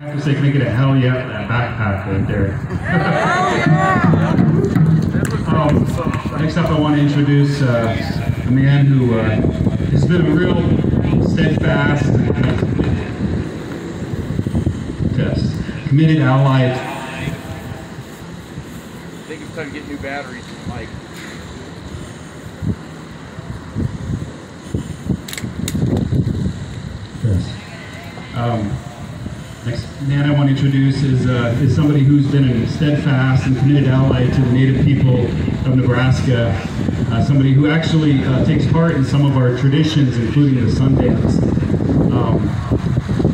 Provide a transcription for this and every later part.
I have to say, can I get a hell yeah for that backpack right there? Next up, I want to introduce a man who has been a real steadfast, committed ally. I think it's time to get new batteries in the mic. Next man I want to introduce is somebody who's been a steadfast and committed ally to the native people of Nebraska. Somebody who actually takes part in some of our traditions, including the Sundance.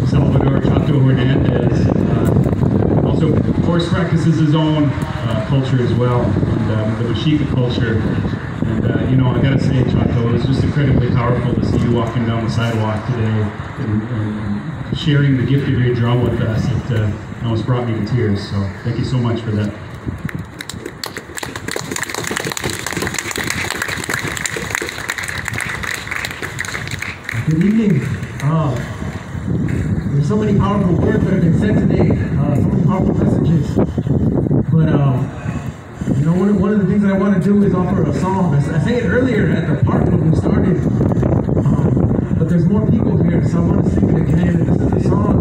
Salvador Chato Hernandez also, of course, practices his own culture as well, and the Mexica culture. And you know, I gotta say, Chato, it was just incredibly powerful to see you walking down the sidewalk today and sharing the gift of your drum with us. It almost brought me to tears, so thank you so much for that. Good evening. There's so many powerful words that have been said today, so many powerful messages. But you know, one of the things that I want to do is offer a song. I sang it earlier at the park when we started, but there's more people here, so I want to sing it again. This is a song,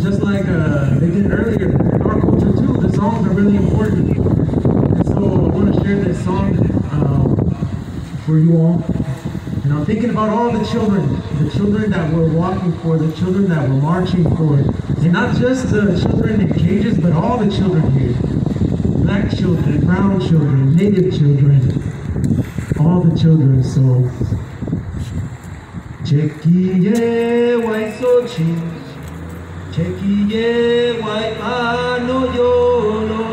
just like they did earlier in our culture too. The songs are really important, and so I want to share this song for you all. And I'm thinking about all the children that we're walking for, the children that we're marching for, and not just the children in cages, but all the children here. Black children, brown children, native children, all the children. So, Chekiye waisochi, Chekiye waipano yolo,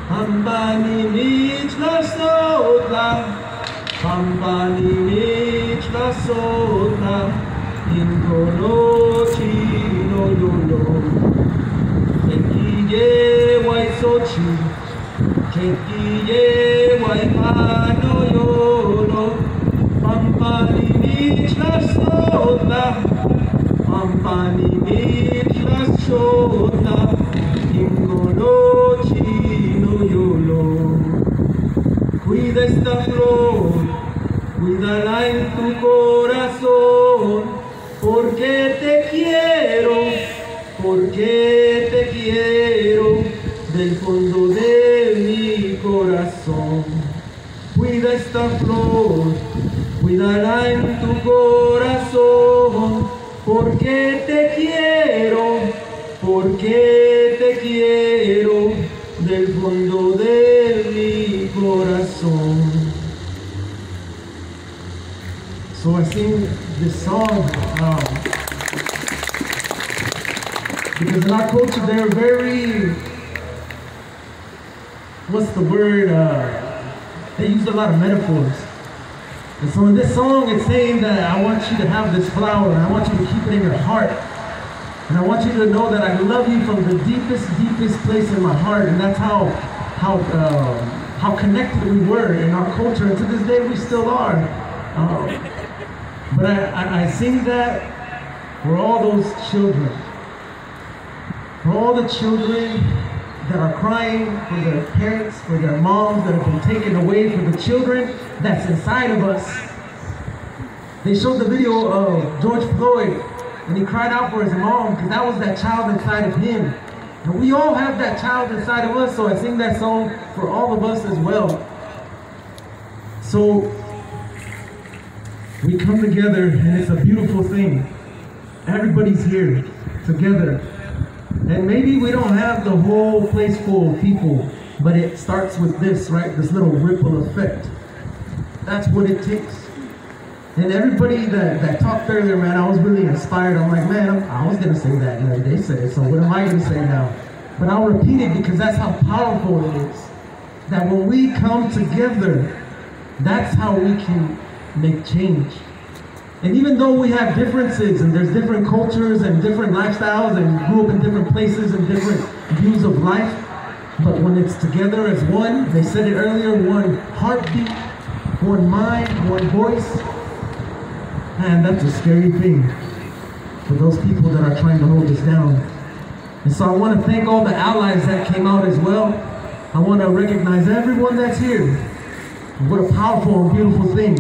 Ambani michla sotla, Ambani michla sotla, Ingolo chino yolo, Chekiye waisochi, Chekiye waipano yolo, Pampani michla sotla, Pampani michla sotla, Ingolo chino yolo. Cuida esta flor, cuídala en tu corazón, porque te quiero del fondo de mi corazón. Cuida esta flor, cuídala en tu corazón, porque te quiero del fondo de mi corazón. So I sing this song because in our culture they're very, what's the word, they use a lot of metaphors. And so in this song it's saying that I want you to have this flower, and I want you to keep it in your heart. And I want you to know that I love you from the deepest place in my heart. And that's how connected we were in our culture, and to this day we still are. But I sing that for all those children. For all the children that are crying for their parents, for their moms that have been taken away, for the children that's inside of us. They showed the video of George Floyd, and he cried out for his mom because that was that child inside of him. And we all have that child inside of us, so I sing that song for all of us as well. So we come together, and it's a beautiful thing. Everybody's here together. And maybe we don't have the whole place full of people, but it starts with this, right? This little ripple effect. That's what it takes. And everybody that talked earlier, man, I was really inspired. I'm like, man, I was gonna say that, and they said it, so what am I gonna say now? But I'll repeat it because that's how powerful it is. That when we come together, that's how we can make change. And even though we have differences, and there's different cultures and different lifestyles, and grew up in different places and different views of life, but when it's together as one, they said it earlier, one heartbeat, one mind, one voice, man, that's a scary thing for those people that are trying to hold us down. And so I want to thank all the allies that came out as well. I want to recognize everyone that's here. What a powerful and beautiful thing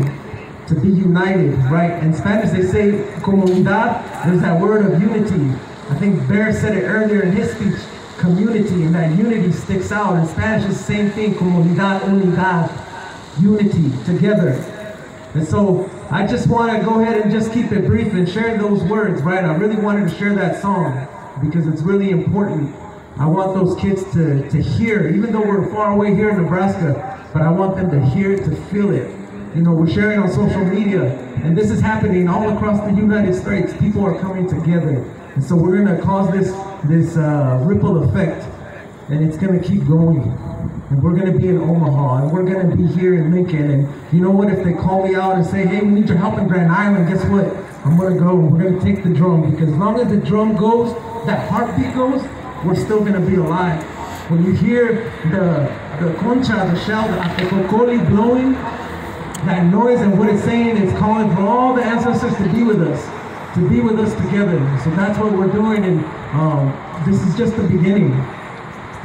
to be united, right? In Spanish they say comunidad. There's that word of unity. I think Bear said it earlier in his speech, community, and that unity sticks out. In Spanish it's the same thing, comunidad, unidad, unity, together. And so I just want to go ahead and just keep it brief and share those words, right? I really wanted to share that song because it's really important. I want those kids to hear, even though we're far away here in Nebraska, but I want them to hear it, to feel it. You know, we're sharing on social media, and this is happening all across the United States. People are coming together. And so we're going to cause this ripple effect, and it's going to keep going. And we're going to be in Omaha, and we're going to be here in Lincoln. And you know what? If they call me out and say, hey, we need your help in Grand Island, guess what? I'm going to go, and we're going to take the drum. Because as long as the drum goes, that heartbeat goes, we're still going to be alive. When you hear the concha, the shell, the atecocoli blowing, that noise and what it's saying is calling for all the ancestors to be with us together. So that's what we're doing, and this is just the beginning.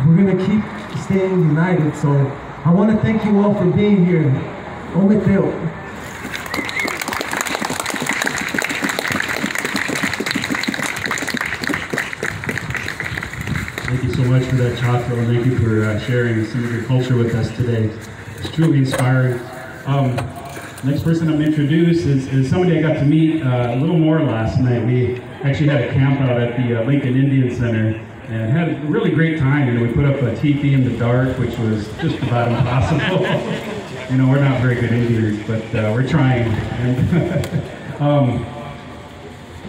We're going to keep staying united. So I want to thank you all for being here. Ometeo. Thank you so much for that, Chaco, and thank you for sharing some of your culture with us today. It's truly inspiring. Next person I'm going to introduce is somebody I got to meet a little more last night. We actually had a camp out at the Lincoln Indian Center and had a really great time. You know, we put up a teepee in the dark, which was just about impossible. You know, we're not very good Indians, but we're trying. And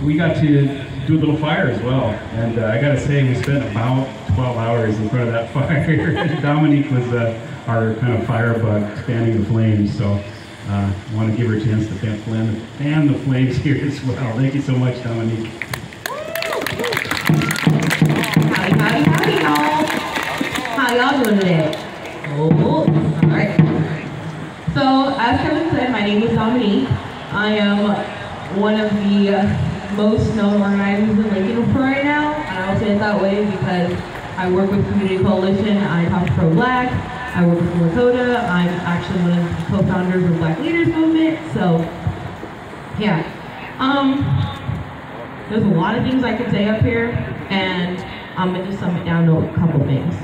we got to do a little fire as well, and I gotta say we spent about 12 hours in front of that fire. Dominique was our kind of firebug fanning the flames, so I want to give her a chance to fan the flames here as well. Thank you so much, Dominique. Howdy, y'all. How y'all doing today? Oh, all right. So, as Kevin said, my name is Dominique. I am one of the most known organizers in Lincoln for right now, and I will say it that way because I work with Community Coalition, I talk to Pro-Black, I work with Lakota, I'm actually one of the co-founders of Black Leaders Movement, so yeah. There's a lot of things I could say up here, and I'm going to just sum it down to a couple things.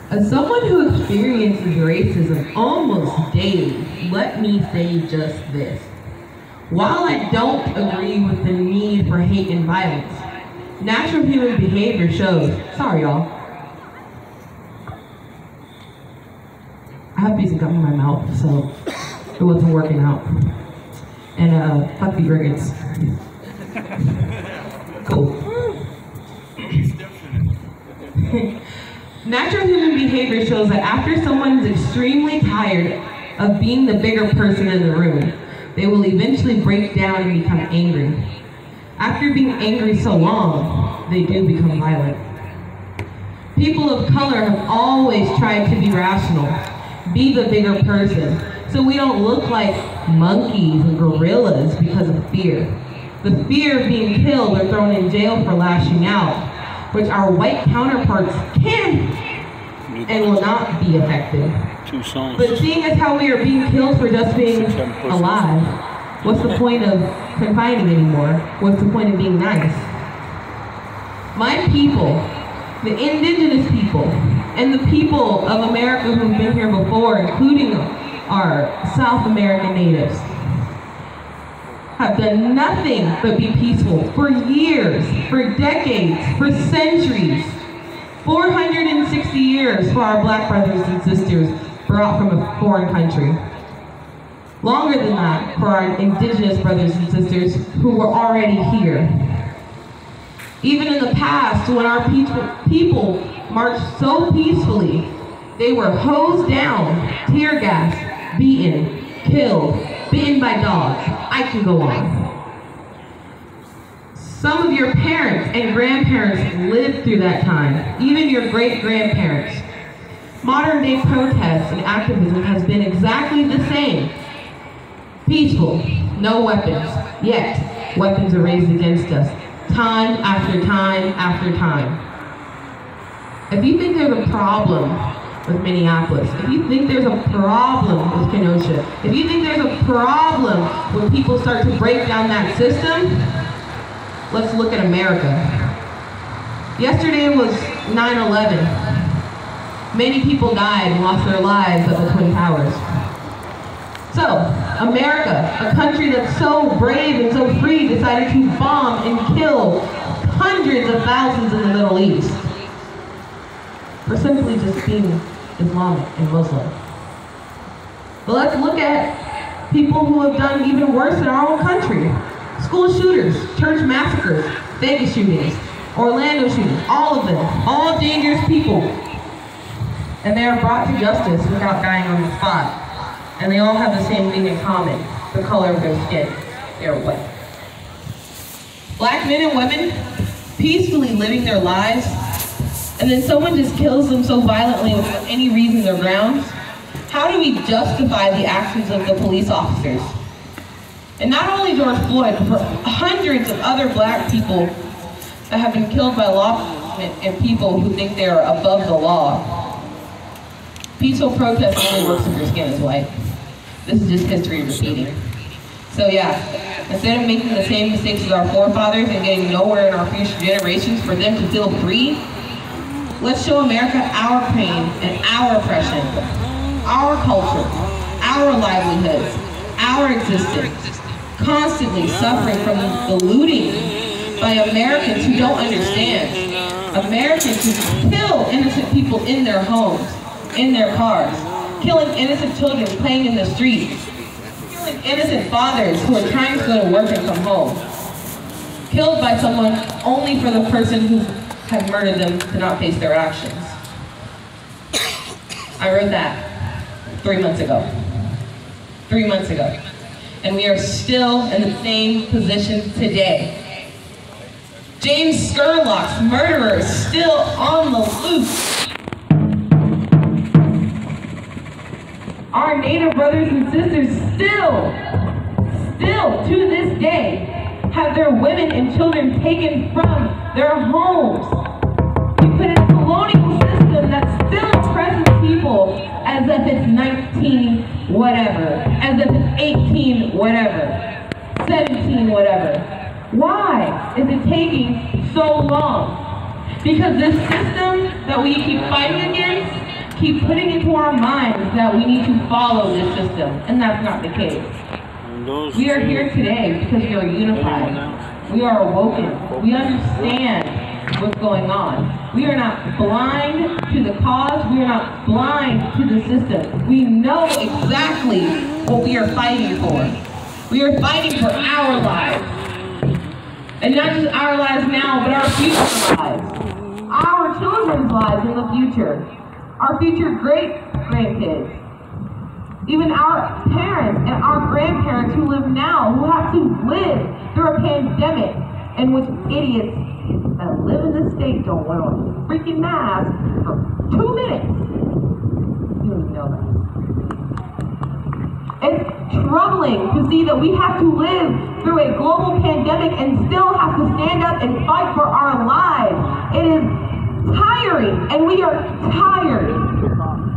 As someone who experiences racism almost daily, let me say just this. While I don't agree with the need for hate and violence, natural human behavior shows, sorry y'all, I have a piece of gum in my mouth, so it wasn't working out. And fuck these rickets. Cool. Natural human behavior shows that after someone is extremely tired of being the bigger person in the room, they will eventually break down and become angry. After being angry so long, they do become violent. People of color have always tried to be rational, be the bigger person, so we don't look like monkeys and gorillas because of fear. The fear of being killed or thrown in jail for lashing out, which our white counterparts can and will not be effective. But seeing as how we are being killed for just being alive, what's the point of confining anymore? What's the point of being nice? My people, the indigenous people, and the people of America who've been here before, including our South American natives, have done nothing but be peaceful for years, for decades, for centuries. 460 years for our black brothers and sisters brought from a foreign country. Longer than that for our indigenous brothers and sisters who were already here. Even in the past, when our people marched so peacefully, they were hosed down, tear gassed, beaten, killed, bitten by dogs. I can go on. Some of your parents and grandparents lived through that time, even your great-grandparents. Modern day protests and activism has been exactly the same. Peaceful, no weapons, yet weapons are raised against us. time after time after time. If you think there's a problem with Minneapolis, if you think there's a problem with Kenosha, if you think there's a problem when people start to break down that system, let's look at America. Yesterday was 9/11. Many people died and lost their lives at the Twin Towers. So, America, a country that's so brave and so free, decided to bomb and kill hundreds of thousands in the Middle East for simply just being Islamic and Muslim. But let's look at people who have done even worse in our own country. School shooters, church massacres, Vegas shootings, Orlando shootings, all of them, all dangerous people. And they are brought to justice without dying on the spot. And they all have the same thing in common, the color of their skin. They're white. Black men and women peacefully living their lives, and then someone just kills them so violently without any reason or grounds. How do we justify the actions of the police officers? And not only George Floyd, but hundreds of other black people that have been killed by law enforcement and people who think they are above the law. Peaceful protest only works if your skin is white. This is just history repeating. So yeah, instead of making the same mistakes as our forefathers and getting nowhere in our future generations for them to feel free, let's show America our pain and our oppression, our culture, our livelihoods, our existence, constantly suffering from the looting by Americans who don't understand. Americans who kill innocent people in their homes, in their cars, killing innocent children playing in the streets, killing innocent fathers who are trying to go to work and come home, killed by someone only for the person who had murdered them to not face their actions. I wrote that 3 months ago. 3 months ago. And we are still in the same position today. James Scurlock's murderer is still on the loose. Our Native brothers and sisters still to this day, have their women and children taken from their homes. We put in a colonial system that still oppresses people as if it's 19 whatever, as if it's 18 whatever, 17 whatever. Why is it taking so long? Because this system that we keep fighting against, keep putting into our minds that we need to follow this system, and that's not the case. We are here today because we are unified. We are awoken. We understand what's going on. We are not blind to the cause. We are not blind to the system. We know exactly what we are fighting for. We are fighting for our lives. And not just our lives now, but our future lives. Our children's lives in the future. Our future great-grandkids. Even our parents and our grandparents who live now, who have to live through a pandemic in which idiots that live in this state don't wear a freaking mask for 2 minutes. You don't even know that. It's troubling to see that we have to live through a global pandemic and still have to stand up and fight for our lives. It is tiring, and we are tired.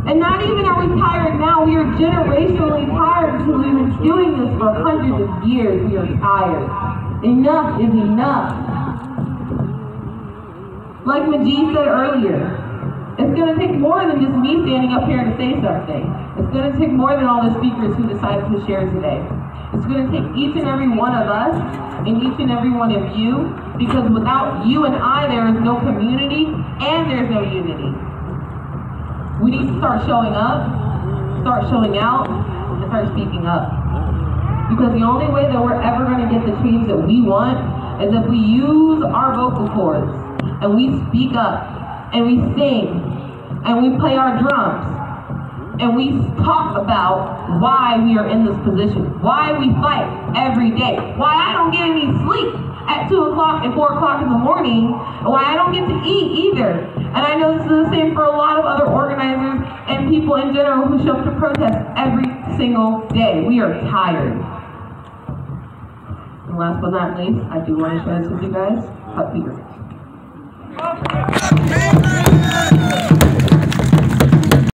And not even are we tired now, we are generationally tired because we've been doing this for hundreds of years. We are tired. Enough is enough. Like Majid said earlier, it's going to take more than just me standing up here to say something. It's going to take more than all the speakers who decided to share today. It's going to take each and every one of us and each and every one of you, because without you and I, there is no community and there's no unity. We need to start showing up, start showing out, and start speaking up. Because the only way that we're ever going to get the change that we want is if we use our vocal cords and we speak up and we sing and we play our drums and we talk about why we are in this position, why we fight every day, why I don't get any sleep at 2 o'clock and 4 o'clock in the morning, why I don't get to eat either. And I know this is the same for a lot of other organizers and people in general who show up to protest every single day. We are tired. And last but not least, I do want to share this with you guys. but fear.